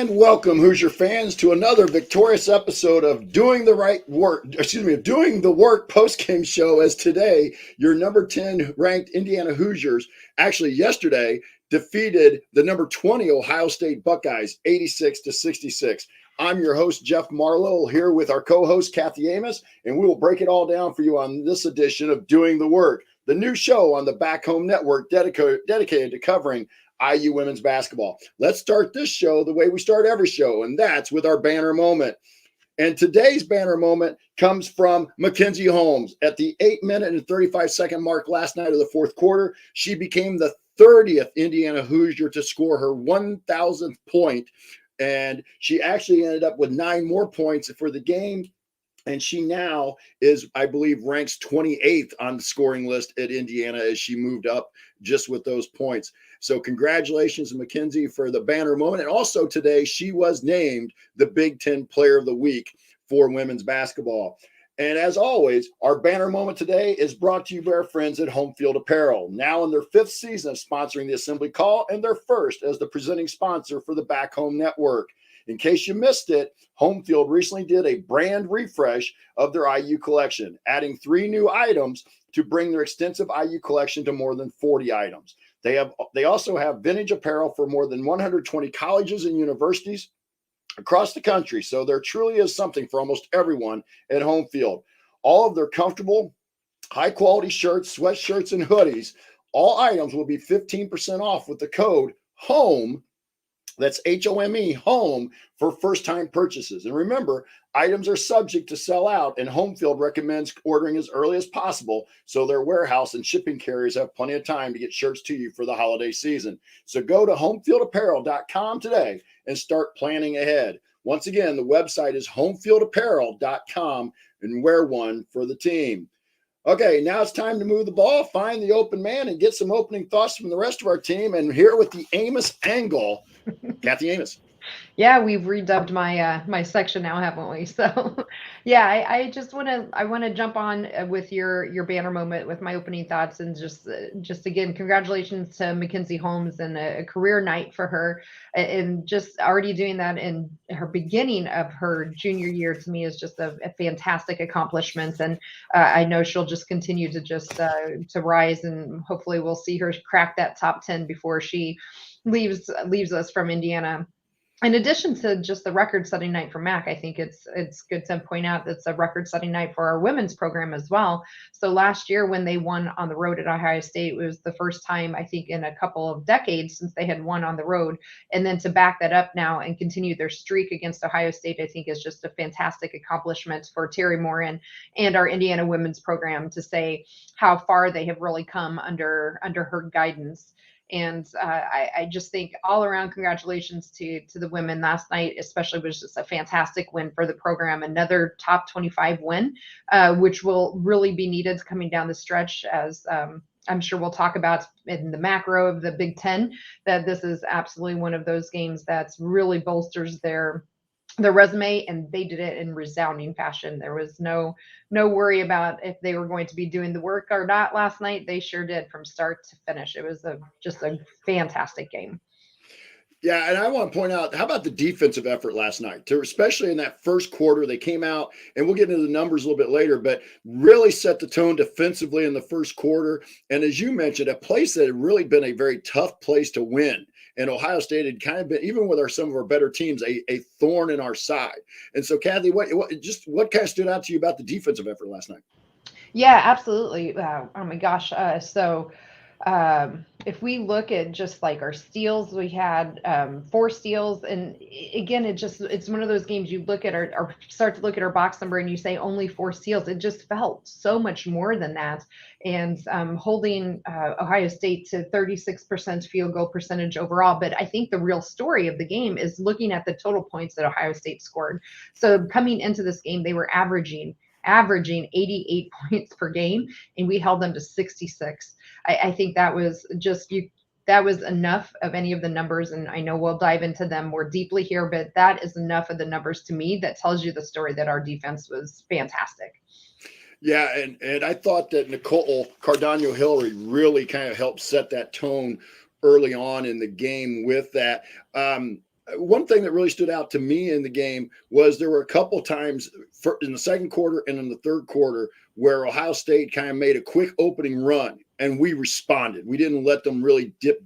And welcome, Hoosier fans, to another victorious episode of Doing the Work post-game show. As today, your number 10 ranked Indiana Hoosiers, actually yesterday, defeated the number 20 Ohio State Buckeyes 86-66. I'm your host, Jeff Marlowe, here with our co-host, Kathy Amos, and we will break it all down for you on this edition of Doing the Work, the new show on the Back Home Network dedicated to covering IU women's basketball. Let's start this show the way we start every show, and that's with our banner moment. And today's banner moment comes from Mackenzie Holmes. At the 8-minute and 35-second mark last night of the fourth quarter, she became the 30th Indiana Hoosier to score her 1,000th point, and she actually ended up with 9 more points for the game. And she now is, I believe, ranks 28th on the scoring list at Indiana as she moved up just with those points. So congratulations, Mackenzie, for the banner moment. And also today, she was named the Big Ten Player of the Week for women's basketball. And as always, our banner moment today is brought to you by our friends at Home Field Apparel, now in their 5th season of sponsoring the Assembly Call and their first as the presenting sponsor for the Back Home Network. In case you missed it, Home Field recently did a brand refresh of their IU collection, adding 3 new items to bring their extensive IU collection to more than 40 items. They also have vintage apparel for more than 120 colleges and universities across the country. So there truly is something for almost everyone at Home Field. All of their comfortable, high-quality shirts, sweatshirts, and hoodies, all items will be 15% off with the code HOME. That's HOME, HOME, for first-time purchases. And remember, items are subject to sell out, and Home Field recommends ordering as early as possible so their warehouse and shipping carriers have plenty of time to get shirts to you for the holiday season. So go to homefieldapparel.com today and start planning ahead. Once again, the website is homefieldapparel.com, and wear one for the team. Okay, now it's time to move the ball, find the open man, and get some opening thoughts from the rest of our team. And here with the Amos angle, Kathy Amos. Yeah, we've redubbed my section now, haven't we? So, yeah, I just want to jump on with your banner moment with my opening thoughts, and just again, congratulations to Mackenzie Holmes and a career night for her, and just already doing that in her beginning of her junior year to me is just a fantastic accomplishment, and I know she'll just continue to to rise, and hopefully we'll see her crack that top 10 before she leaves us from Indiana. In addition to just the record-setting night for Mac, I think it's good to point out that's a record-setting night for our women's program as well. So last year when they won on the road at Ohio State, it was the first time I think in a couple of decades since they had won on the road. And then to back that up now and continue their streak against Ohio State, I think is just a fantastic accomplishment for Terry Morin and our Indiana women's program to say how far they have really come under her guidance. And I just think all around congratulations to the women last night, especially was just a fantastic win for the program. Another top 25 win, which will really be needed coming down the stretch as I'm sure we'll talk about in the macro of the Big Ten, that this is absolutely one of those games that's really bolsters their resume, and they did it in resounding fashion. There was no worry about if they were going to be doing the work or not last night. They sure did from start to finish. It was just a fantastic game. Yeah, and I want to point out, how about the defensive effort last night? Especially in that first quarter, they came out, and we'll get into the numbers a little bit later, but really set the tone defensively in the first quarter. And as you mentioned, a place that had really been a very tough place to win. And Ohio State had kind of been, even with some of our better teams, a thorn in our side. And so, Kathy, what kind of stood out to you about the defensive effort last night? Yeah, absolutely. Oh my gosh. If we look at just like our steals, we had 4 steals, and again, it's one of those games you look at or start to look at our box number and you say only 4 steals. It just felt so much more than that, and holding Ohio State to 36% field goal percentage overall. But I think the real story of the game is looking at the total points that Ohio State scored. So coming into this game, they were averaging 88 points per game, and we held them to 66. I think that was that was enough of any of the numbers, and I know we'll dive into them more deeply here, but that is enough of the numbers to me that tells you the story that our defense was fantastic. Yeah, and I thought that Nicole Cardano-Hillary really kind of helped set that tone early on in the game with that. one thing that really stood out to me in the game was there were a couple times in the second quarter and in the third quarter where Ohio State kind of made a quick opening run, and we responded. We didn't let them really dip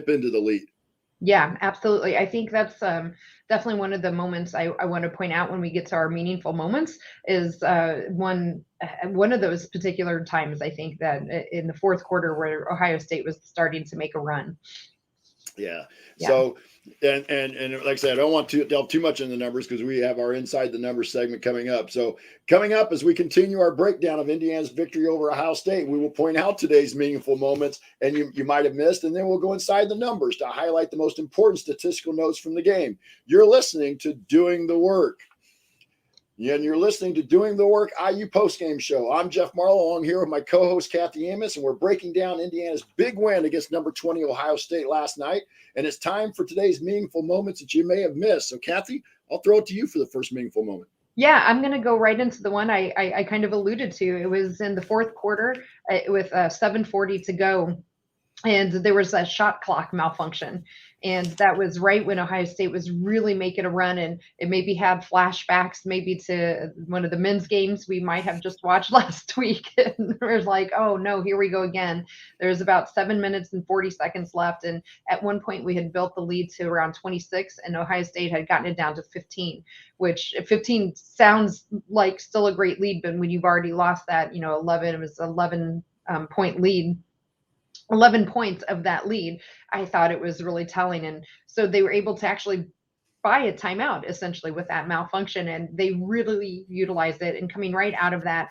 into the lead. Yeah, absolutely. I think that's definitely one of the moments I want to point out when we get to our meaningful moments is one of those particular times, I think, that in the fourth quarter where Ohio State was starting to make a run. Yeah. Yeah. So, and like I said, I don't want to delve too much in the numbers because we have our Inside the Numbers segment coming up. So coming up, as we continue our breakdown of Indiana's victory over Ohio State, we will point out today's meaningful moments and you might have missed, and then we'll go inside the numbers to highlight the most important statistical notes from the game. You're listening to Doing the Work. And you're listening to Doing the Work IU Postgame Show. I'm Jeff Marlowe, along here with my co-host Kathy Amos, and we're breaking down Indiana's big win against number 20 Ohio State last night. And it's time for today's meaningful moments that you may have missed. So, Kathy, I'll throw it to you for the first meaningful moment. Yeah, I'm going to go right into the one I kind of alluded to. It was in the fourth quarter with 7:40 to go, and there was a shot clock malfunction. And that was right when Ohio State was really making a run, and it maybe had flashbacks maybe to one of the men's games we might have just watched last week. And it was like, oh no, here we go again. There's about 7 minutes and 40 seconds left. And at one point we had built the lead to around 26, and Ohio State had gotten it down to 15, which 15 sounds like still a great lead, but when you've already lost that, 11, it was 11 point lead. 11 points of that lead, I thought it was really telling. And so they were able to actually buy a timeout essentially with that malfunction, and they really utilized it. And coming right out of that,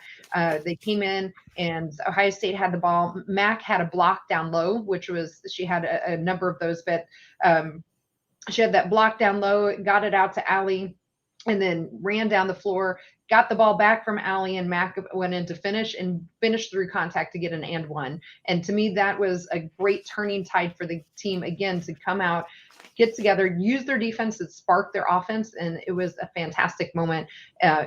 they came in and Ohio State had the ball. Mac had a block down low, which was, she had a number of those, but she had that block down low, got it out to Allie, and then ran down the floor, got the ball back from Allie, and Mac went in to finish and finished through contact to get an and one. And to me, that was a great turning tide for the team, again, to come out, get together, use their defense to spark their offense. And it was a fantastic moment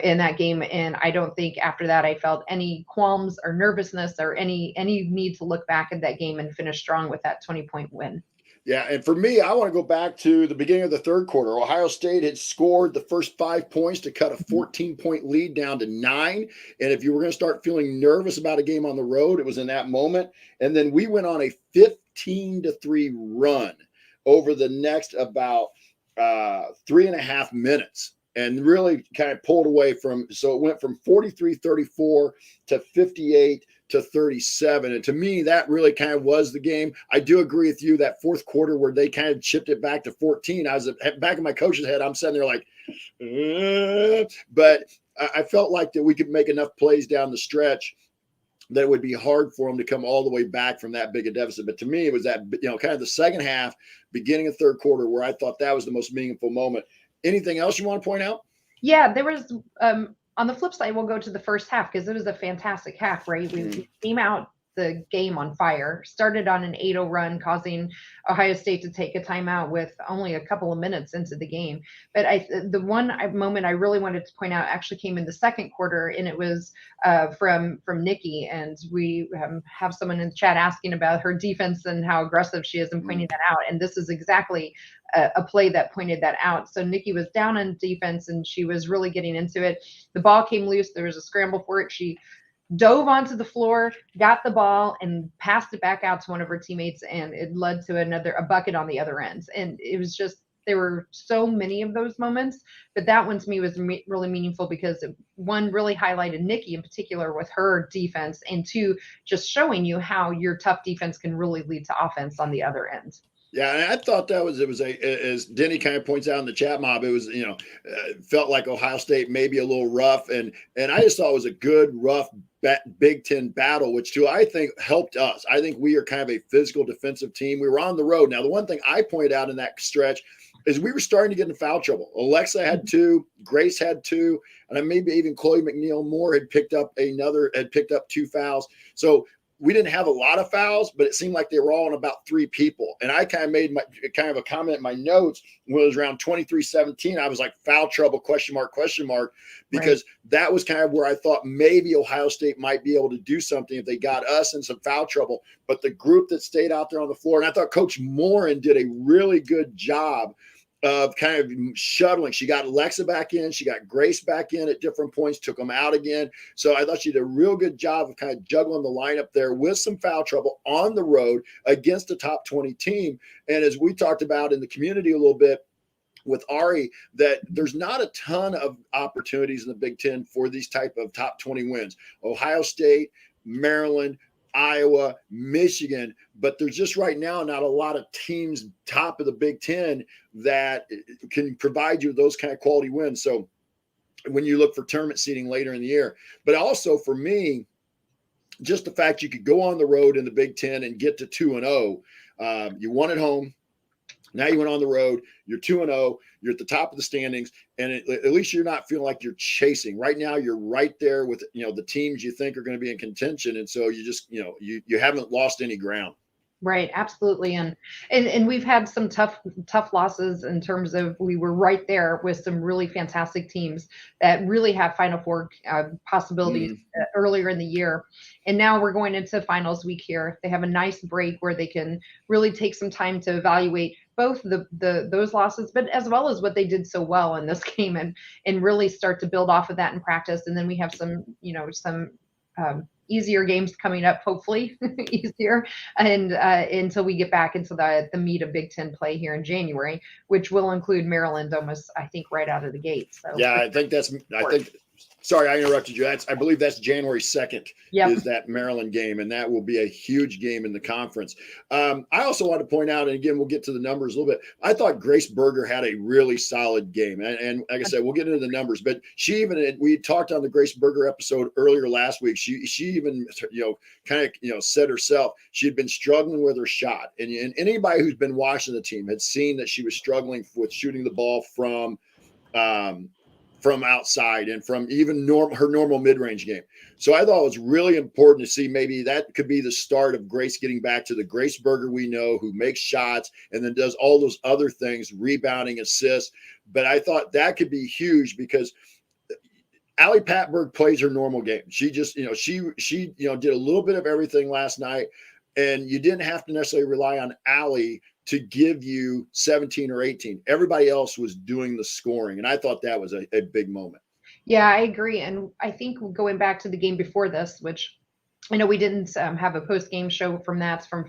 in that game. And I don't think after that I felt any qualms or nervousness or any need to look back at that game and finish strong with that 20-point win. Yeah, and for me, I want to go back to the beginning of the third quarter. Ohio State had scored the first 5 points to cut a 14-point lead down to 9. And if you were going to start feeling nervous about a game on the road, it was in that moment. And then we went on a 15-3 run over the next about 3.5 minutes and really kind of pulled away from, so it went from 43-34 to 58 to 37. And to me, that really kind of was the game. I do agree with you, that fourth quarter where they kind of chipped it back to 14. I was back in my coach's head. I'm sitting there like, but I felt like that we could make enough plays down the stretch that it would be hard for them to come all the way back from that big a deficit. But to me, it was that, kind of the second half, beginning of third quarter, where I thought that was the most meaningful moment. Anything else you want to point out? Yeah, there was, on the flip side, we'll go to the first half because it was a fantastic half, right? We came out the game on fire, started on an 8-0 run, causing Ohio State to take a timeout with only a couple of minutes into the game. But the one moment I really wanted to point out actually came in the second quarter, and it was from Nikki. And we have someone in the chat asking about her defense and how aggressive she is and pointing that out. And this is exactly a play that pointed that out. So Nikki was down on defense and she was really getting into it. The ball came loose. There was a scramble for it. She dove onto the floor, got the ball, and passed it back out to one of her teammates, and it led to a bucket on the other end. And it was just, there were so many of those moments, but that one to me was really meaningful because one really highlighted Nikki in particular with her defense, and two, just showing you how your tough defense can really lead to offense on the other end. Yeah, and I thought it was as Denny kind of points out in the chat mob, it was, felt like Ohio State maybe a little rough, and I just thought it was a good, rough Big Ten battle, which too I think helped us. I think we are kind of a physical defensive team. We were on the road. Now, the one thing I pointed out in that stretch is we were starting to get into foul trouble. Alexa had 2, Grace had 2, and maybe even Chloe McNeil Moore had picked up 2 fouls. So we didn't have a lot of fouls, but it seemed like they were all on about 3 people. And I kind of made a comment in my notes when it was around 23-17. I was like, foul trouble, question mark, because that was kind of where I thought maybe Ohio State might be able to do something if they got us in some foul trouble. But the group that stayed out there on the floor, and I thought Coach Morin did a really good job of kind of shuttling. She got Alexa back in. She got Grace back in at different points, took them out again. So I thought she did a real good job of kind of juggling the lineup there with some foul trouble on the road against a top 20 team. And as we talked about in the community a little bit with Ari, that there's not a ton of opportunities in the Big Ten for these type of top 20 wins. Ohio State, Maryland, Iowa, Michigan, but there's just right now not a lot of teams top of the Big Ten that can provide you those kind of quality wins. So when you look for tournament seeding later in the year, but also for me, just the fact you could go on the road in the Big Ten and get to 2-0, you won at home. Now you went on the road, you're 2-0, you're at the top of the standings, and at least you're not feeling like you're chasing. Right now, you're right there with, the teams you think are going to be in contention. And so you just, you haven't lost any ground. Right, absolutely, and we've had some tough losses in terms of we were right there with some really fantastic teams that really have Final Four possibilities earlier in the year, and now we're going into finals week here. They have a nice break where they can really take some time to evaluate both those losses, but as well as what they did so well in this game, and really start to build off of that in practice. And then we have some easier games coming up, hopefully easier, and until we get back into the meat of Big Ten play here in January, which will include Maryland almost, I think, right out of the gate. So yeah, sorry, I interrupted you. I believe that's January 2nd is that Maryland game, and that will be a huge game in the conference. I also want to point out, and again, we'll get to the numbers a little bit. I thought Grace Berger had a really solid game, and like I said, we'll get into the numbers. But we talked on the Grace Berger episode earlier last week. She even said herself she had been struggling with her shot, and anybody who's been watching the team had seen that she was struggling with shooting the ball from outside and from even her normal mid-range game. So I thought it was really important to see maybe that could be the start of Grace getting back to the Grace Berger we know, who makes shots and then does all those other things, rebounding, assists. But I thought that could be huge because Allie Patberg plays her normal game. She just, she did a little bit of everything last night, and you didn't have to necessarily rely on Allie to give you 17 or 18. Everybody else was doing the scoring. And I thought that was a big moment. Yeah, I agree. And I think going back to the game before this, which I know we didn't have a post-game show from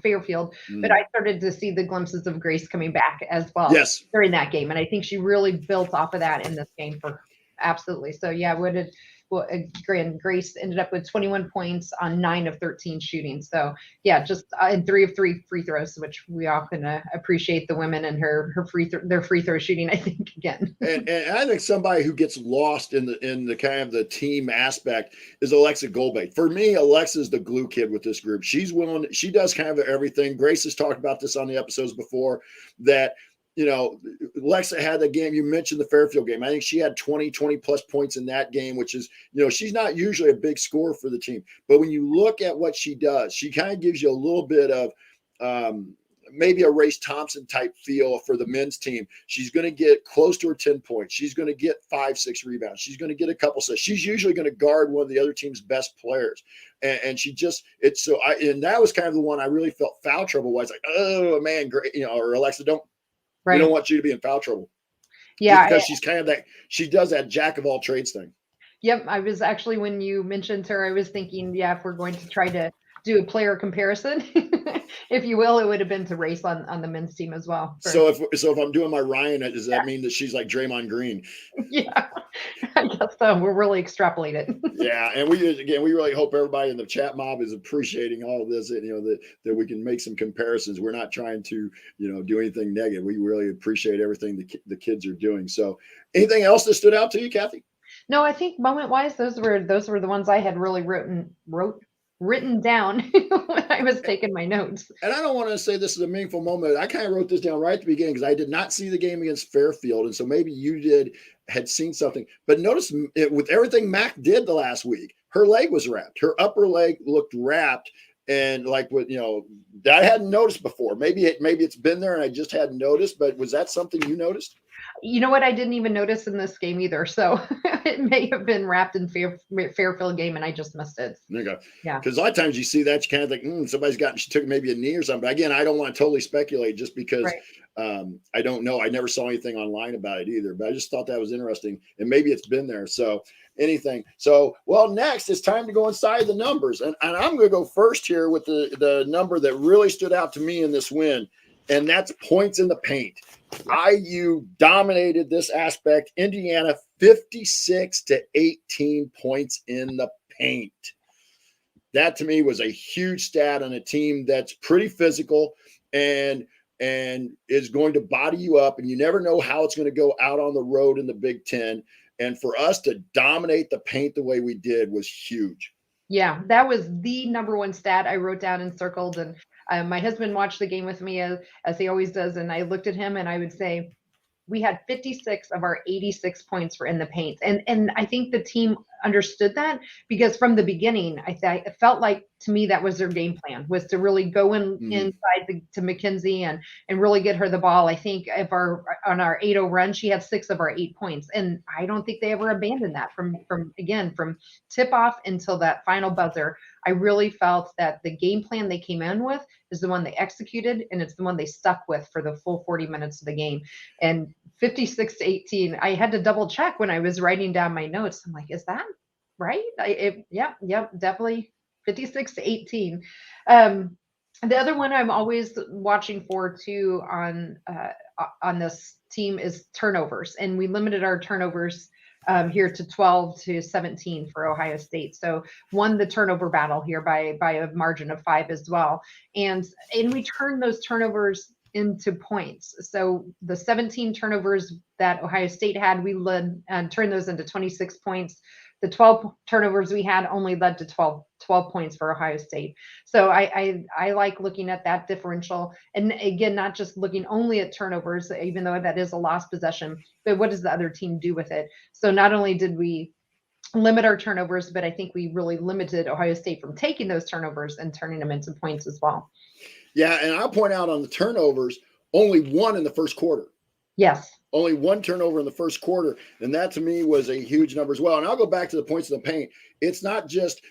Fairfield, but I started to see the glimpses of Grace coming back as well during that game. And I think she really built off of that in this game absolutely. So yeah, Grace ended up with 21 points on 9 of 13 shooting. So yeah, just in 3 of 3 free throws, which we often appreciate the women and their free throw shooting, I think, again. and I think somebody who gets lost in the kind of the team aspect is Alexa Goldbait. For me, Alexa's the glue kid with this group. She does kind of everything. Grace has talked about this on the episodes before, that Alexa had the game. You mentioned the Fairfield game. I think she had 20 plus points in that game, which is, she's not usually a big scorer for the team. But when you look at what she does, she kind of gives you a little bit of maybe a Race Thompson type feel for the men's team. She's going to get close to her 10 points. She's going to get 5-6 rebounds. She's going to get a couple assists. She's usually going to guard one of the other team's best players. And that was kind of the one I really felt foul trouble was like, oh man, great, or Alexa, we don't want you to be in foul trouble. Yeah. Because she's kind of she does that jack of all trades thing. Yep. I was actually, when you mentioned her, I was thinking, if we're going to try to do a player comparison, if you will, it would have been to Race on the men's team as well. So if I'm doing my Ryan, does that mean that she's like Draymond Green? Yeah, I guess so. We're really extrapolating. Yeah, and we really hope everybody in the chat mob is appreciating all of this, and that we can make some comparisons. We're not trying to do anything negative. We really appreciate everything the kids are doing. So, anything else that stood out to you, Kathy? No, I think moment-wise, those were the ones I had really written down when I was taking my notes. And I don't want to say this is a meaningful moment. I kind of wrote this down right at the beginning because I did not see the game against Fairfield. And so maybe you had seen something. But notice with everything Mac did the last week, her leg was wrapped. Her upper leg looked wrapped. And like that I hadn't noticed before. Maybe it's been there and I just hadn't noticed. But was that something you noticed? You know what? I didn't even notice in this game either. So it may have been wrapped in Fairfield game and I just missed it. There you go. Yeah. Because a lot of times you see that, you kind of think, she took maybe a knee or something. But again, I don't want to totally speculate just because I don't know. I never saw anything online about it either. But I just thought that was interesting. And maybe it's been there. So anything. So, well, next it's time to go inside the numbers. And I'm going to go first here with the number that really stood out to me in this win. And that's points in the paint. IU dominated this aspect. Indiana 56-18 points in the paint. That to me was a huge stat on a team that's pretty physical and is going to body you up, and you never know how it's going to go out on the road in the Big Ten. And for us to dominate the paint the way we did was huge. Yeah, that was the number one stat I wrote down and circled. And my husband watched the game with me as he always does. And I looked at him and I would say, we had 56 of our 86 points were in the paint. And I think the team understood that because from the beginning, it felt like to me that was their game plan, was to really go inside to McKenzie and really get her the ball. I think on our 8-0 run, she had 6 of our 8 points. And I don't think they ever abandoned that from tip off until that final buzzer. I really felt that the game plan they came in with is the one they executed, and it's the one they stuck with for the full 40 minutes of the game. And 56-18, I had to double check when I was writing down my notes. I'm like, is that right? Yep, definitely 56-18. The other one I'm always watching for too on this team is turnovers, and we limited our turnovers here to 12-17 for Ohio State. So won the turnover battle here by a margin of 5 as well. And we turned those turnovers into points. So the 17 turnovers that Ohio State had, we led and turned those into 26 points. The 12 turnovers we had only led to 12 points for Ohio State. So I like looking at that differential. And again, not just looking only at turnovers, even though that is a lost possession, but what does the other team do with it? So not only did we limit our turnovers, but I think we really limited Ohio State from taking those turnovers and turning them into points as well. Yeah, and I'll point out on the turnovers, only 1 in the first quarter. Yes. Only 1 turnover in the first quarter. And that to me was a huge number as well. And I'll go back to the points in the paint. It's not just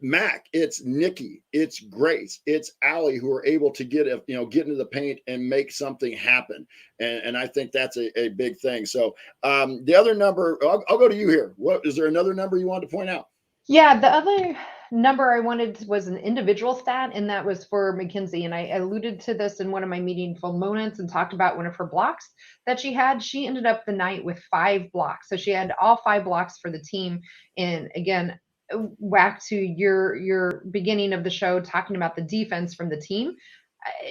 Mac, it's Nikki, it's Grace, it's Allie who are able to get into the paint and make something happen. And I think that's a big thing. So the other number, I'll go to you here. What is there another number you wanted to point out? Yeah, the other number I wanted was an individual stat, and that was for McKenzie. And I alluded to this in one of my meaningful moments and talked about one of her blocks that she had. She ended up the night with 5 blocks. So she had all 5 blocks for the team. And again, back to your beginning of the show, talking about the defense from the team.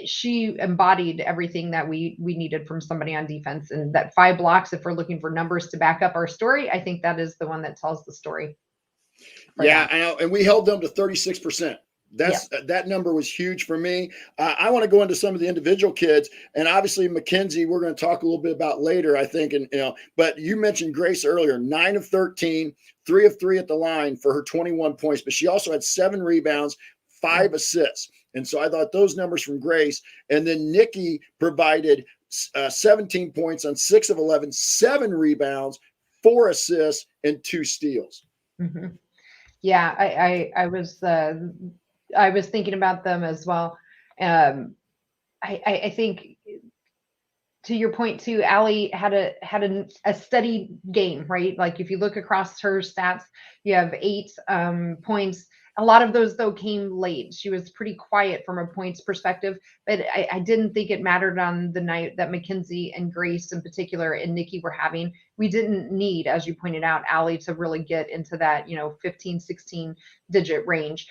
She embodied everything that we needed from somebody on defense. And that 5 blocks, if we're looking for numbers to back up our story, I think that is the one that tells the story. Yeah, I know. And we held them to 36%. That number was huge for me. I want to go into some of the individual kids, and obviously McKenzie, we're going to talk a little bit about later, I think. And but you mentioned Grace earlier, 9 of 13, 3 of 3 at the line for her 21 points, but she also had 7 rebounds, 5 assists. And so I thought those numbers from Grace, and then Nikki provided 17 points on 6 of 11, 7 rebounds, 4 assists, and 2 steals. Mm-hmm. Yeah, I was thinking about them as well. I think to your point too, Allie had a steady game, right? Like if you look across her stats, you have 8 points. A lot of those though came late. She was pretty quiet from a points perspective, but I didn't think it mattered on the night that McKenzie and Grace in particular and Nikki were having. We didn't need, as you pointed out, Allie, to really get into that 15, 16 digit range.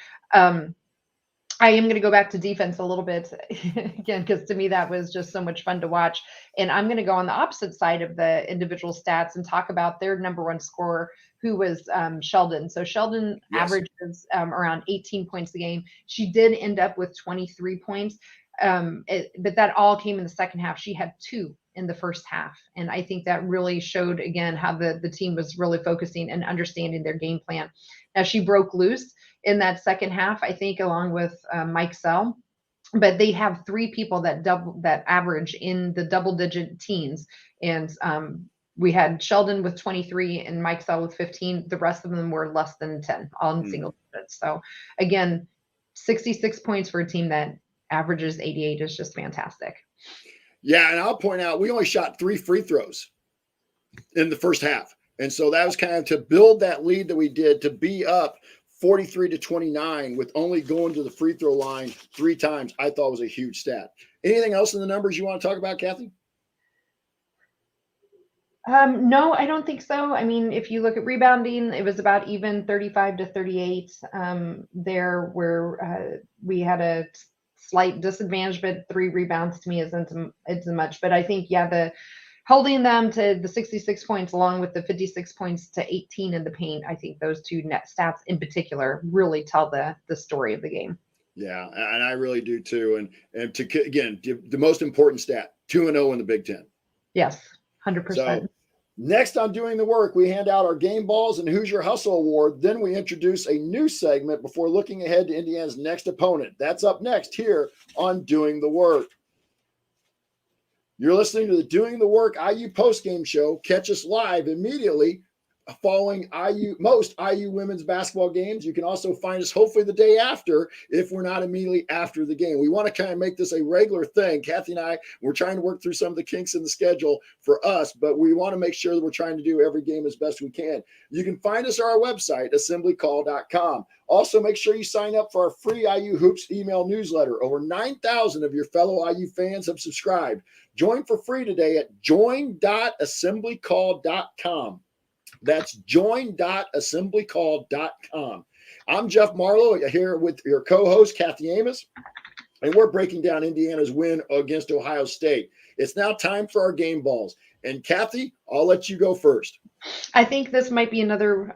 I am going to go back to defense a little bit again, because to me, that was just so much fun to watch. And I'm going to go on the opposite side of the individual stats and talk about their number 1 scorer, who was Sheldon. So Sheldon averages around 18 points a game. She did end up with 23 points, but that all came in the second half. She had 2 in the first half. And I think that really showed, again, how the team was really focusing and understanding their game plan. Now, she broke loose in that second half, I think, along with Mike Sell. but they have three people that average in the double-digit teens, and we had Sheldon with 23 and Mike Sell with 15. The rest of them were less than 10, all in single digits. So again, 66 points for a team that averages 88 is just fantastic. Yeah, and I'll point out we only shot 3 free throws in the first half. And so that was kind of to build that lead that we did, to be up 43-29 with only going to the free throw line 3 times. I thought was a huge stat. Anything else in the numbers you want to talk about, Kathy? No, I don't think so. I mean, if you look at rebounding, it was about even 35-38 there, where we had a slight disadvantage, but 3 rebounds to me isn't much. But I think, yeah, the holding them to the 66 points along with the 56 points to 18 in the paint, I think those 2 net stats in particular really tell the story of the game. Yeah, and I really do too. And to, again, the most important stat, 2-0 in the Big Ten. Yes, 100%. So next on Doing the Work, we hand out our Game Balls and Hoosier Hustle Award. Then we introduce a new segment before looking ahead to Indiana's next opponent. That's up next here on Doing the Work. You're listening to the Doing the Work IU postgame show. Catch us live immediately following most IU women's basketball games. You can also find us hopefully the day after if we're not immediately after the game. We want to kind of make this a regular thing. Kathy and I, we're trying to work through some of the kinks in the schedule for us, but we want to make sure that we're trying to do every game as best we can. You can find us on our website, assemblycall.com. Also, make sure you sign up for our free IU Hoops email newsletter. Over 9,000 of your fellow IU fans have subscribed. Join for free today at join.assemblycall.com. That's join.assemblycall.com. I'm Jeff Marlowe here with your co-host, Kathy Amos, and we're breaking down Indiana's win against Ohio State. It's now time for our game balls. And Kathy, I'll let you go first. I think this might be another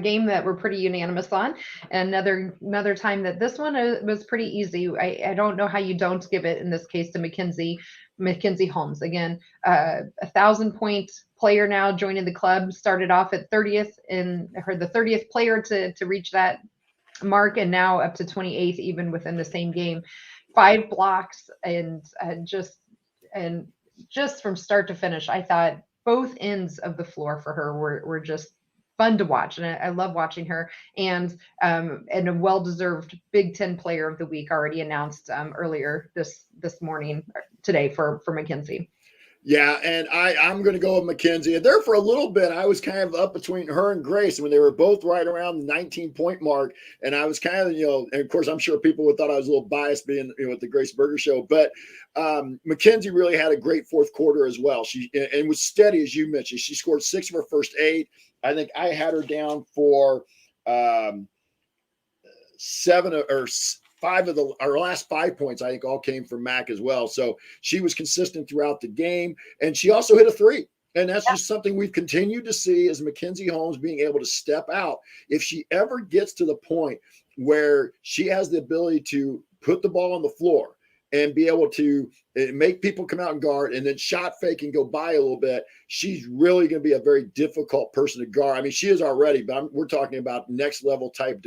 game that we're pretty unanimous on. Another time that this one was pretty easy. I don't know how you don't give it in this case to Mackenzie Holmes. Again, 1,000-point player now joining the club. Started off at 30th and the 30th player to reach that mark, and now up to 28th even within the same game. 5 blocks and just from start to finish, I thought both ends of the floor for her were just fun to watch, and I love watching her. And a well-deserved Big Ten Player of the Week already announced earlier this morning today for Mackenzie. Yeah, and I'm going to go with Mackenzie. There for a little bit, I was kind of up between her and Grace when they were both right around the 19-point mark. And I was kind of, and of course, I'm sure people would thought I was a little biased being with the Grace Berger show. But Mackenzie really had a great fourth quarter as well. She was steady, as you mentioned. She scored 6 of her first 8. I think I had her down for 7 or 5 of our last 5 points, I think, all came from Mac as well. So she was consistent throughout the game, and she also hit a 3. And that's just something we've continued to see, as Mackenzie Holmes being able to step out. If she ever gets to the point where she has the ability to put the ball on the floor and be able to make people come out and guard and then shot fake and go by a little bit, she's really going to be a very difficult person to guard. I mean, she is already, but we're talking about next level type,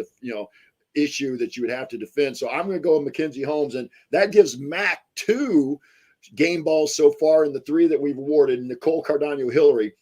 issue that you would have to defend. So I'm going to go with Mackenzie Holmes, and that gives Mac 2 game balls so far in the 3 that we've awarded. Nicole Cardano-Hillary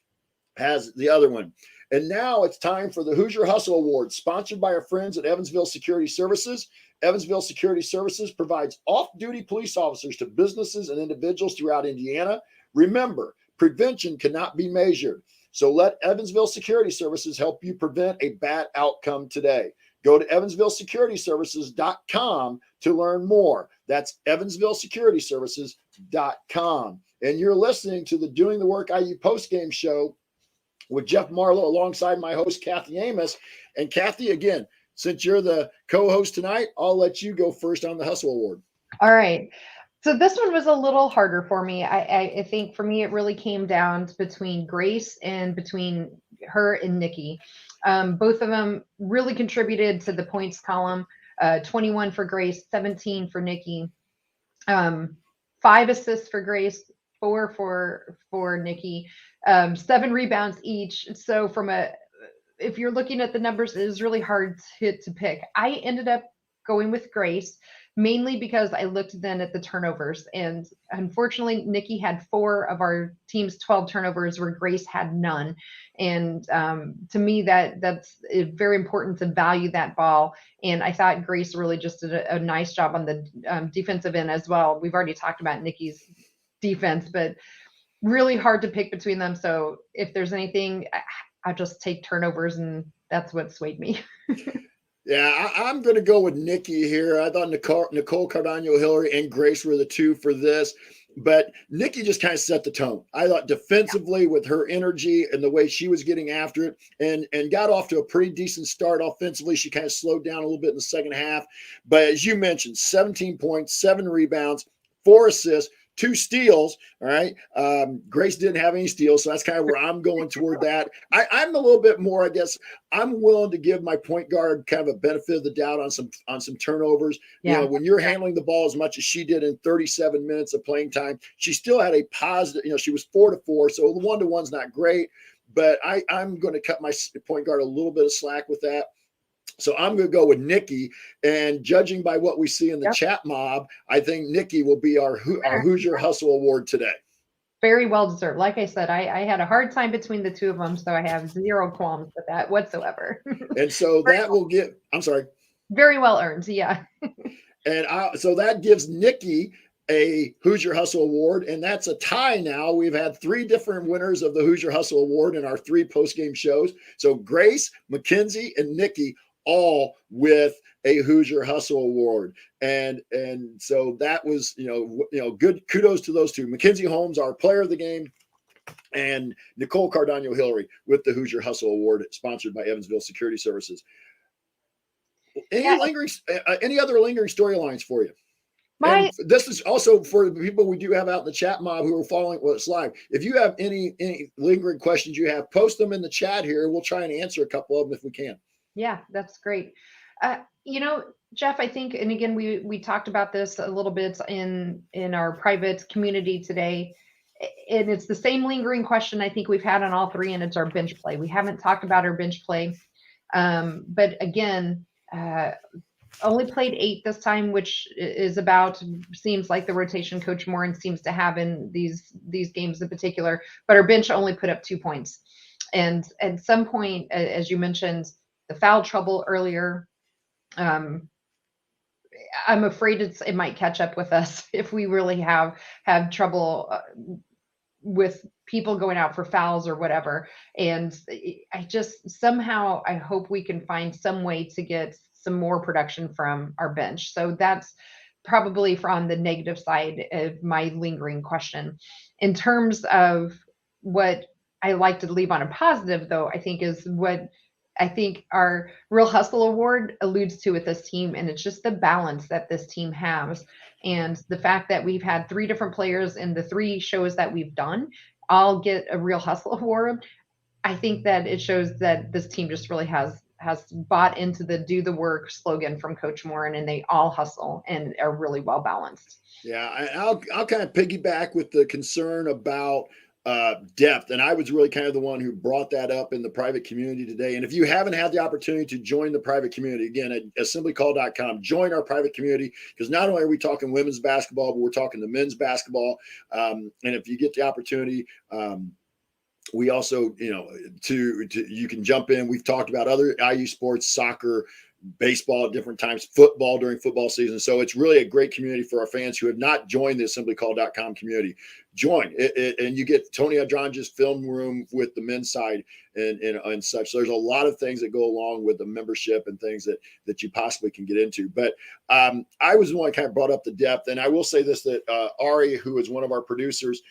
has the other one. And now it's time for the Hoosier Hustle Award, sponsored by our friends at Evansville Security Services. Evansville Security Services provides off-duty police officers to businesses and individuals throughout Indiana. Remember, prevention cannot be measured. So let Evansville Security Services help you prevent a bad outcome today. Go to evansvillesecurityservices.com to learn more. That's evansvillesecurityservices.com. And you're listening to the Doing the Work IU postgame show with Jeff Marlowe alongside my host, Kathy Amos. And Kathy, again, since you're the co-host tonight, I'll let you go first on the Hustle Award. All right. So this one was a little harder for me. I think for me, it really came down to between Grace and between her and Nikki. Both of them really contributed to the points column. 21 for Grace, 17 for Nikki. 5 assists for Grace, 4 for Nikki. 7 rebounds each. So if you're looking at the numbers, it is really hard to pick. I ended up going with Grace mainly because I looked then at the turnovers. And unfortunately, Nikki had 4 of our team's 12 turnovers where Grace had none. And to me, that's very important to value that ball. And I thought Grace really just did a nice job on the defensive end as well. We've already talked about Nikki's defense, but really hard to pick between them. So if there's anything, I'll just take turnovers, and that's what swayed me. Yeah, I'm going to go with Nikki here. I thought Nicole Cardano-Hillary and Grace were the two for this, but Nikki just kind of set the tone. I thought defensively with her energy and the way she was getting after it, and got off to a pretty decent start offensively. She kind of slowed down a little bit in the second half, but as you mentioned, 17 points, 7 rebounds, 4 assists, 2 steals. All right. Grace didn't have any steals, so that's kind of where I'm going toward that. I'm a little bit more, I guess, I'm willing to give my point guard kind of a benefit of the doubt on some turnovers. Yeah. You know, when you're handling the ball as much as she did in 37 minutes of playing time, she still had a positive, you know, she was 4 to 4. So the 1-to-1's not great, but I'm going to cut my point guard a little bit of slack with that. So I'm going to go with Nikki, and judging by what we see in the chat mob, I think Nikki will be our Hoosier Hustle Award today. Very well deserved. Like I said, I had a hard time between the two of them, so I have zero qualms with that whatsoever. And so that will get, I'm sorry. Very well earned, yeah. And so that gives Nikki a Hoosier Hustle Award, and that's a tie now. We've had 3 different winners of the Hoosier Hustle Award in our 3 post-game shows. So Grace, Mackenzie, and Nikki all with a Hoosier Hustle Award. And so that was, you know, good kudos to those 2. Mackenzie Holmes, our player of the game, and Nicole Cardano-Hillary with the Hoosier Hustle Award, sponsored by Evansville Security Services. Any other lingering storylines for you? And this is also for the people we do have out in the chat mob who are following us live. If you have any lingering questions you have, post them in the chat here. We'll try and answer a couple of them if we can. Yeah, that's great. You know, Jeff, I think, and again, we talked about this a little bit in our private community today, and it's the same lingering question I think we've had on all 3, and it's our bench play. We haven't talked about our bench play, but again, only played 8 this time, which is seems like the rotation Coach Morin seems to have in these games in particular, but our bench only put up 2 points. And at some point, as you mentioned, the foul trouble earlier, I'm afraid it might catch up with us if we really have trouble with people going out for fouls or whatever. And I just somehow I hope we can find some way to get some more production from our bench. So that's probably from the negative side of my lingering question. In terms of what I like to leave on a positive, though, I think is what I think our Real Hustle Award alludes to with this team, and it's just the balance that this team has. And the fact that we've had 3 different players in the 3 shows that we've done all get a Real Hustle Award. I think that it shows that this team just really has bought into the do the work slogan from Coach Morin, and they all hustle and are really well balanced. Yeah, I'll kind of piggyback with the concern about depth. And I was really kind of the one who brought that up in the private community today. And if you haven't had the opportunity to join the private community, again, at assemblycall.com, join our private community, because not only are we talking women's basketball, but we're talking the men's basketball. And if you get the opportunity, we also, you know, you can jump in. We've talked about other IU sports, soccer, baseball at different times, football during football season. So it's really a great community for our fans who have not joined the assemblycall.com community. Join it, and you get Tony Adrange's film room with the men's side and such. So there's a lot of things that go along with the membership and things that you possibly can get into. But I was the one that kind of brought up the depth. And I will say this, that Ari, who is one of our producers,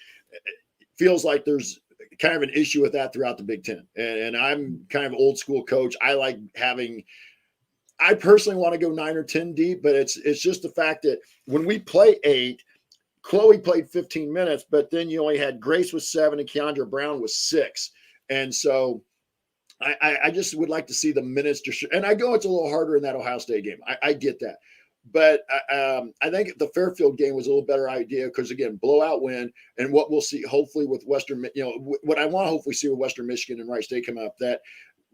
feels like there's kind of an issue with that throughout the Big Ten. And I'm kind of old school coach. I personally want to go 9 or 10 deep, but it's just the fact that when we play 8, Chloe played 15 minutes, but then you only had Grace with 7 and Keandra Brown was 6. And so I just would like to see the minutes. And I know it's a little harder in that Ohio State game. I get that. But I think the Fairfield game was a little better idea because, again, blowout win. And what we'll see, hopefully, with Western, you know, what I want to hopefully see with Western Michigan and Wright State come up, that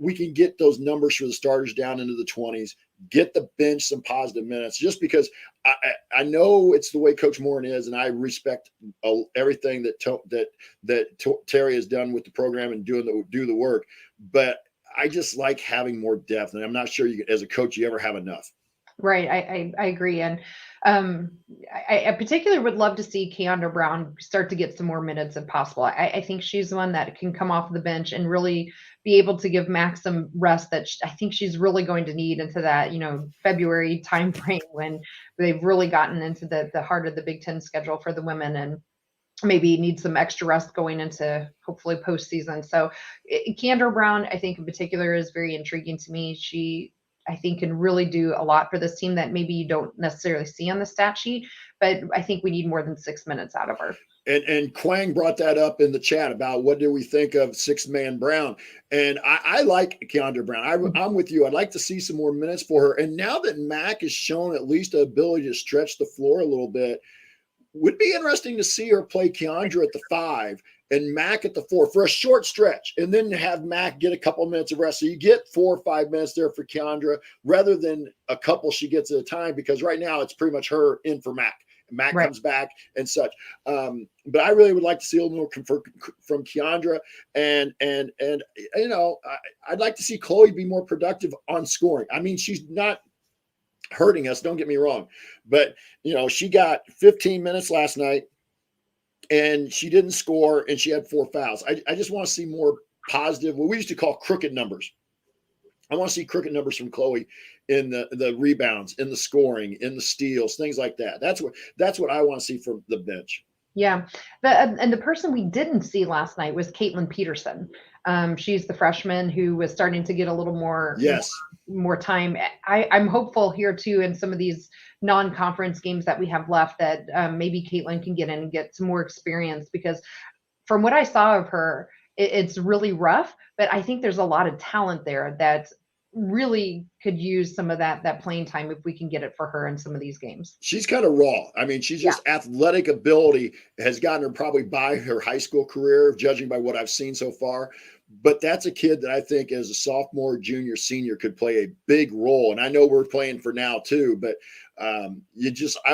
we can get those numbers for the starters down into the 20s, get the bench some positive minutes, just because I know it's the way Coach Morin is, and I respect everything that Terry has done with the program and do the work. But I just like having more depth, and I'm not sure as a coach you ever have enough. Right. I agree. And I particularly would love to see Keandra Brown start to get some more minutes if possible. I think she's the one that can come off the bench and really be able to give Max some rest that I think she's really going to need into that, February timeframe when they've really gotten into the heart of the Big Ten schedule for the women, and maybe need some extra rest going into hopefully postseason. So Keandra Brown, I think in particular, is very intriguing to me. She, I think, can really do a lot for this team that maybe you don't necessarily see on the stat sheet, but I think we need more than 6 minutes out of her. And Quang brought that up in the chat about what do we think of sixth-man Brown. And I like Keandra Brown. I'm with you. I'd like to see some more minutes for her. And now that Mac has shown at least the ability to stretch the floor a little bit, would be interesting to see her play Keandra at the 5 and Mac at the 4 for a short stretch, and then have Mac get a couple minutes of rest. So you get 4 or 5 minutes there for Keandra rather than a couple she gets at a time, because right now it's pretty much her in for Mac. Mac comes back and such. But I really would like to see a little more from Keandra, and I'd like to see Chloe be more productive on scoring. I mean, she's not hurting us, don't get me wrong, but she got 15 minutes last night and she didn't score, and she had 4 fouls. I just want to see more positive, what we used to call crooked numbers. I want to see crooked numbers from Chloe in the rebounds, in the scoring, in the steals, things like that. That's what I want to see from the bench. Yeah. And the person we didn't see last night was Caitlin Peterson. She's the freshman who was starting to get a little more, more time. I'm hopeful here too, in some of these non-conference games that we have left, that maybe Caitlin can get in and get some more experience, because from what I saw of her, it's really rough, but I think there's a lot of talent there that really could use some of that playing time if we can get it for her in some of these games. She's kind of raw. I mean, she's just athletic ability has gotten her probably by her high school career, judging by what I've seen so far. But that's a kid that I think as a sophomore, junior, senior could play a big role. And I know we're playing for now too, but I'm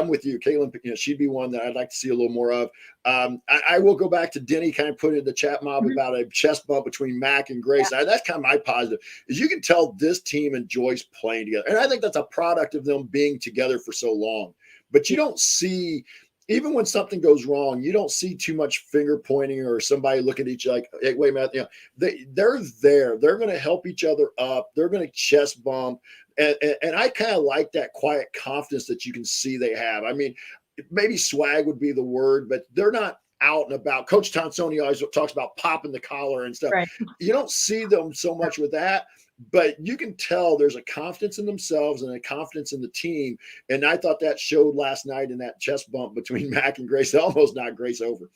with you. Caitlin, she'd be one that I'd like to see a little more of. I will go back to Denny kind of put in the chat mob about a chest bump between Mac and Grace. That's kind of my positive, is you can tell this team enjoys playing together. And I think that's a product of them being together for so long. But you don't see, even when something goes wrong, you don't see too much finger pointing or somebody looking at each other like, hey, wait a minute. They're there. They're going to help each other up. They're going to chest bump. And I kind of like that quiet confidence that you can see they have. I mean, maybe swag would be the word, but they're not out and about. Coach Tonsoni always talks about popping the collar and stuff. Right. You don't see them so much with that, but you can tell there's a confidence in themselves and a confidence in the team. And I thought that showed last night in that chest bump between Mac and Grace. It almost knocked Grace over.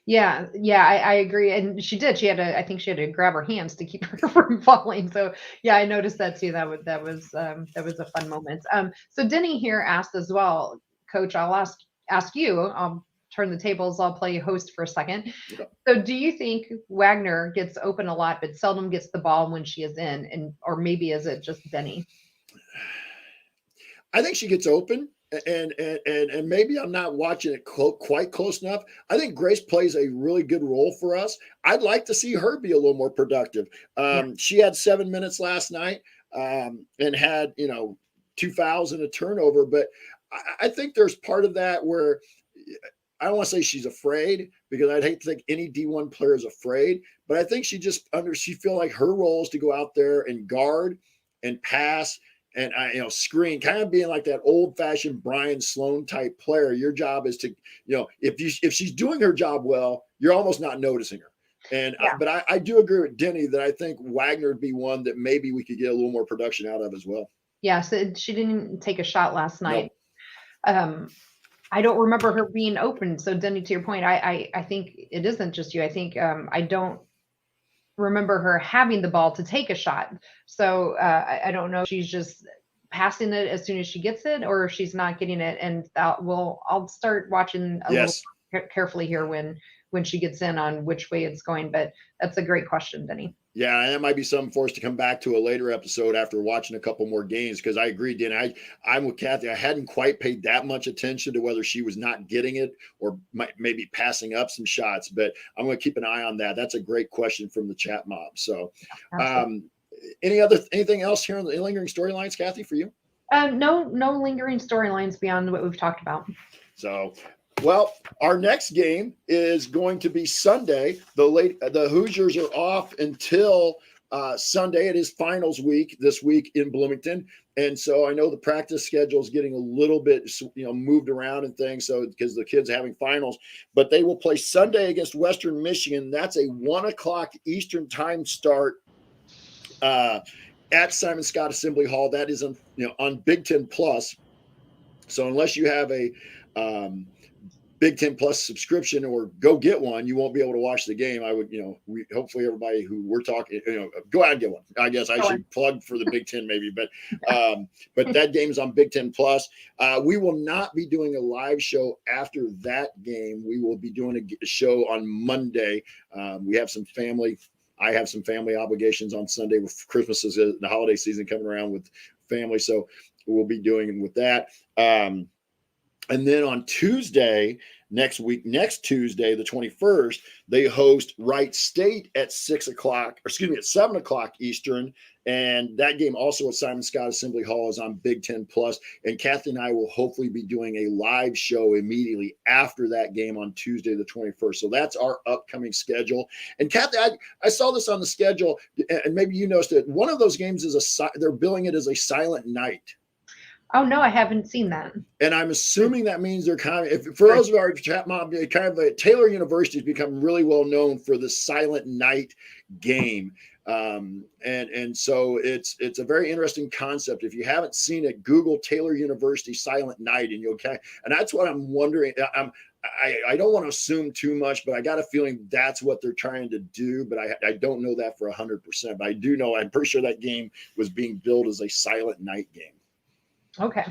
Yeah, I agree. And she did. I think she had to grab her hands to keep her from falling. So yeah, I noticed that too. That was a fun moment. So Denny here asked as well, Coach, I'll ask you, I'll turn the tables, I'll play host for a second. Yeah. So do you think Wagner gets open a lot, but seldom gets the ball when she is in, or maybe is it just Denny? I think she gets open. And maybe I'm not watching it quite close enough. I think Grace plays a really good role for us. I'd like to see her be a little more productive. She had 7 minutes last night and had 2 fouls and a turnover. But I think there's part of that where I don't want to say she's afraid, because I'd hate to think any D1 player is afraid. But I think she feel like her role is to go out there and guard and pass. And screen, kind of being like that old-fashioned Brian Sloan type player. Your job is to, if she's doing her job well, you're almost not noticing her. And but I do agree with Denny that I think Wagner would be one that maybe we could get a little more production out of as well. Yeah, so she didn't take a shot last night. Nope. I don't remember her being open. So Denny, to your point, I think it isn't just you. I think I don't remember her having the ball to take a shot. So I don't know if she's just passing it as soon as she gets it, or if she's not getting it. And I'll start watching a little carefully here when she gets in on which way it's going. But that's a great question, Denny. Yeah, and that might be something for us to come back to a later episode after watching a couple more games, because I agree, Dan. I'm with Kathy. I hadn't quite paid that much attention to whether she was not getting it or maybe passing up some shots, but I'm going to keep an eye on that. That's a great question from the chat mob. So, Absolutely. anything else here on the lingering storylines, Kathy, for you? No lingering storylines beyond what we've talked about. So, well, our next game is going to be Sunday. The Hoosiers are off until Sunday. It is finals week this week in Bloomington, and so I know the practice schedule is getting a little bit moved around and things. So because the kids are having finals, but they will play Sunday against Western Michigan. That's a 1:00 Eastern time start at Simon Scott Assembly Hall. That is on Big Ten Plus. So unless you have a Big Ten Plus subscription or go get one, you won't be able to watch the game. I would, hopefully everybody who we're talking, go out and get one. I guess I should plug for the Big Ten maybe, but that game is on Big Ten Plus. We will not be doing a live show after that game. We will be doing a show on Monday. We have some family. I have some family obligations on Sunday with Christmas is the holiday season coming around with family. So we'll be doing with that. And then on Tuesday, next Tuesday, the 21st, they host Wright State at 7 o'clock Eastern. And that game also at Simon Scott Assembly Hall is on Big Ten Plus. And Kathy and I will hopefully be doing a live show immediately after that game on Tuesday, the 21st. So that's our upcoming schedule. And Kathy, I saw this on the schedule, and maybe you noticed it. One of those games they're billing it as a silent night. Oh no, I haven't seen that. And I'm assuming that means they're for those of our chat mob, Taylor University has become really well known for the silent night game. And so it's a very interesting concept. If you haven't seen it, Google Taylor University silent night and and that's what I'm wondering. I don't want to assume too much, but I got a feeling that's what they're trying to do, but I don't know that for 100%, but I do know, I'm pretty sure that game was being billed as a silent night game. Okay.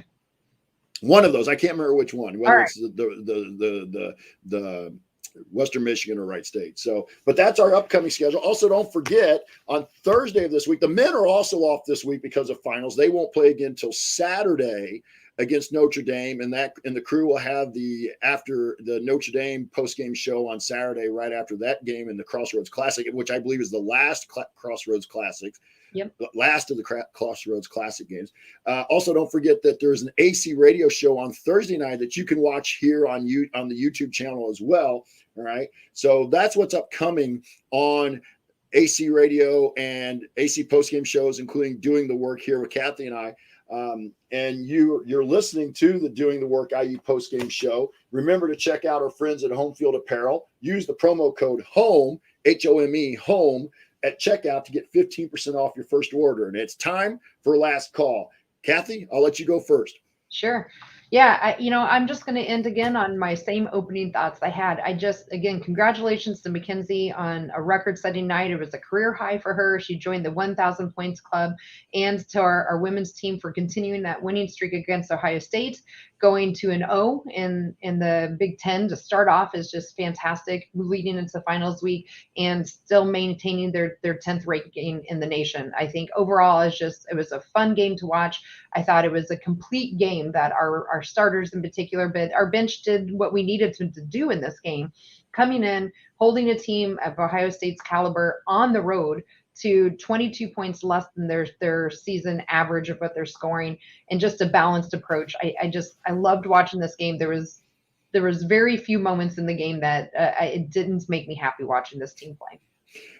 One of those, I can't remember which one, whether right. it's the Western Michigan or Wright State. So, but that's our upcoming schedule. Also, don't forget on Thursday of this week, the men are also off this week because of finals. They won't play again until Saturday against Notre Dame, and the crew will have after the Notre Dame post-game show on Saturday, right after that game in the Crossroads Classic, which I believe is the last Crossroads Classic. Yep. Last of the Crossroads Classic games. Also, don't forget that there's an AC radio show on Thursday night that you can watch here on the YouTube channel as well. All right. So that's what's upcoming on AC radio and AC postgame shows, including Doing the Work here with Kathy and I. And you're listening to the Doing the Work IU postgame show. Remember to check out our friends at Home Field Apparel. Use the promo code HOME, HOME, HOME, at checkout to get 15% off your first order. And it's time for last call. Kathy, I'll let you go first. Sure. Yeah, I'm just going to end again on my same opening thoughts I had. Again, congratulations to Mackenzie on a record-setting night. It was a career high for her. She joined the 1,000 points club, and to our women's team for continuing that winning streak against Ohio State, going to an O in the Big Ten to start off is just fantastic, leading into finals week and still maintaining their 10th ranking in the nation. I think overall it was a fun game to watch. I thought it was a complete game that our starters in particular, but our bench did what we needed to do in this game, coming in, holding a team of Ohio State's caliber on the road to 22 points less than their season average of what they're scoring, and just a balanced approach. I loved watching this game. There was very few moments in the game that it didn't make me happy watching this team play.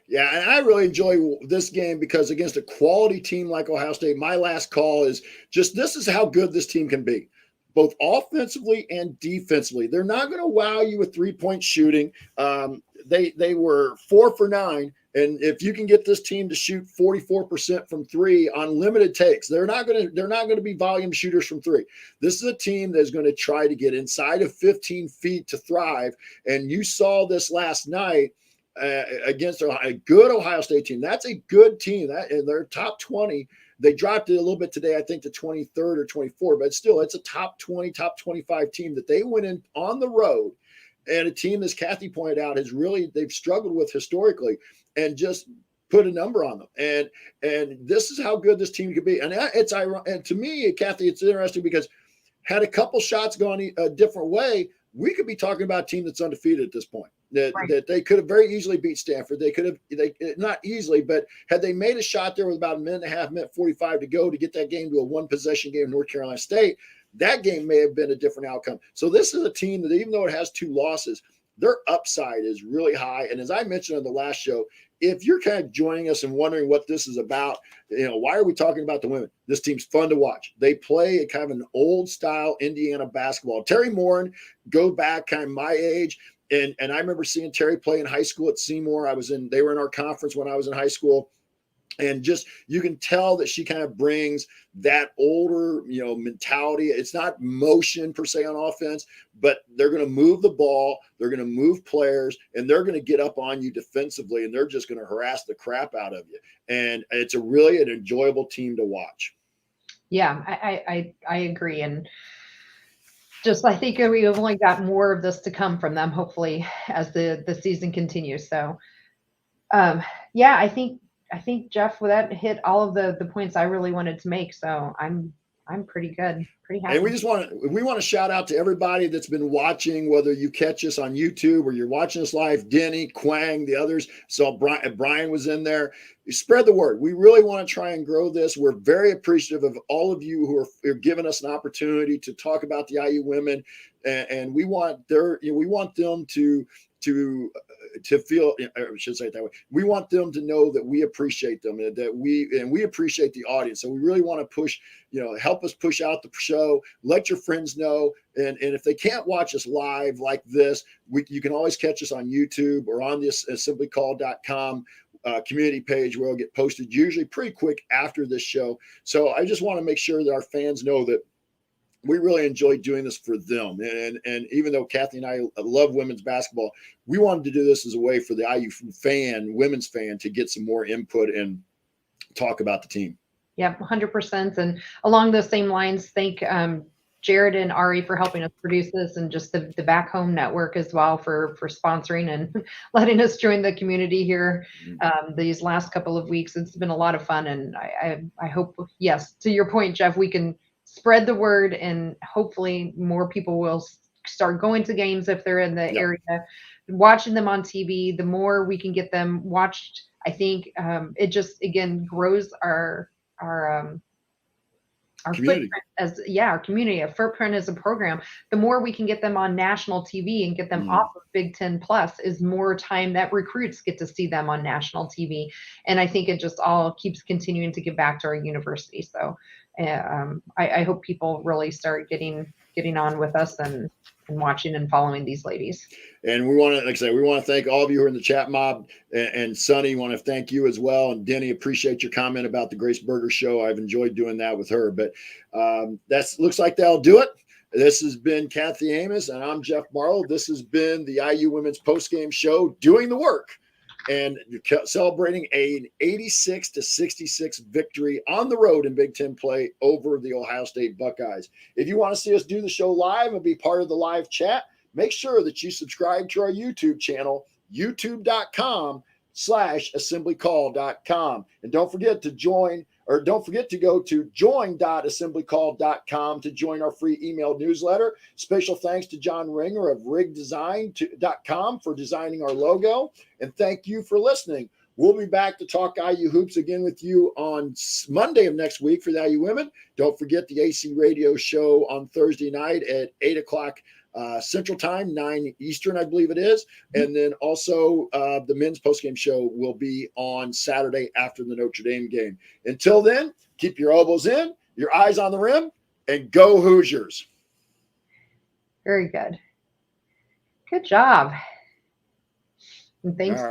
Yeah, and I really enjoy this game because against a quality team like Ohio State, my last call is just this is how good this team can be, both offensively and defensively. They're not going to wow you with three-point shooting. They were 4 for 9. And if you can get this team to shoot 44% from three on limited takes, they're not going to be volume shooters from three. This is a team that's going to try to get inside of 15 feet to thrive. And you saw this last night against a good Ohio State team. That's a good team. And they're top 20. They dropped it a little bit today, I think, to 23rd or 24, but still, it's a top 20, top 25 team that they went in on the road. And a team, as Kathy pointed out, they've struggled with historically. And just put a number on them. And this is how good this team could be. And it's ironic. And to me, Kathy, it's interesting because had a couple shots gone a different way, we could be talking about a team that's undefeated at this point. That they could have very easily beat Stanford. They not easily, but had they made a shot there with about a minute and a half, minute 45 to go to get that game to a one possession game in North Carolina State, that game may have been a different outcome. So this is a team that, even though it has 2 losses, their upside is really high. And as I mentioned on the last show, if you're kind of joining us and wondering what this is about, why are we talking about the women? This team's fun to watch. They play a kind of an old style Indiana basketball. Terry Morin, go back kind of my age. And I remember seeing Terry play in high school at Seymour. They were in our conference when I was in high school. And just, you can tell that she kind of brings that older, mentality. It's not motion per se on offense, but they're going to move the ball. They're going to move players, and they're going to get up on you defensively, and they're just going to harass the crap out of you. And it's really an enjoyable team to watch. Yeah, I agree. And just, I think we've only got more of this to come from them, hopefully, as the season continues. So, yeah, I think Jeff, with that, hit all of the points I really wanted to make. So I'm pretty good, pretty happy. And we want to shout out to everybody that's been watching, whether you catch us on YouTube or you're watching us live. Denny, Quang, the others. So Brian was in there. You spread the word. We really want to try and grow this. We're very appreciative of all of you who are giving us an opportunity to talk about the IU women, and we want them to feel, I should say it that way. We want them to know that we appreciate them, and that we appreciate the audience. So we really want to push, help us push out the show. Let your friends know. And if they can't watch us live like this, you can always catch us on YouTube or on this assemblycall.com community page, where it'll get posted usually pretty quick after this show. So I just want to make sure that our fans know that we really enjoy doing this for them. And even though Kathy and I love women's basketball, we wanted to do this as a way for the IU women's fan, to get some more input and talk about the team. Yeah, 100%. And along those same lines, thank Jared and Ari for helping us produce this, and just the Back Home Network as well for sponsoring and letting us join the community here these last couple of weeks. It's been a lot of fun. And I hope, yes, to your point, Jeff, we can spread the word, and hopefully more people will start going to games if they're in the area, watching them on TV. The more we can get them watched, I think it just, again, grows our community. Footprint our community, a footprint as a program. The more we can get them on national TV and get them off of Big Ten Plus, is more time that recruits get to see them on national TV. And I think it just all keeps continuing to give back to our university. So I hope people really start getting on with us and watching and following these ladies. And we want to, like I say, we want to thank all of you who are in the chat mob, and Sunny, want to thank you as well. And Denny, appreciate your comment about the Grace Berger show. I've enjoyed doing that with her, but looks like that'll do it. This has been Kathy Amos, and I'm Jeff Marlowe. This has been the IU Women's Postgame Show, doing the work and celebrating an 86-66 victory on the road in Big Ten play over the Ohio State Buckeyes. If you want to see us do the show live and be part of the live chat, make sure that you subscribe to our YouTube channel, youtube.com/assemblycall.com. And don't forget to go to join.assemblycall.com to join our free email newsletter. Special thanks to John Ringer of rigdesign.com for designing our logo. And thank you for listening. We'll be back to talk IU hoops again with you on Monday of next week for the IU women. Don't forget the AC radio show on Thursday night at 8 o'clock Central Time, 9 Eastern, I believe it is. And then also the men's postgame show will be on Saturday after the Notre Dame game. Until then, keep your elbows in, your eyes on the rim, and go Hoosiers. Very good. Good job. And thanks.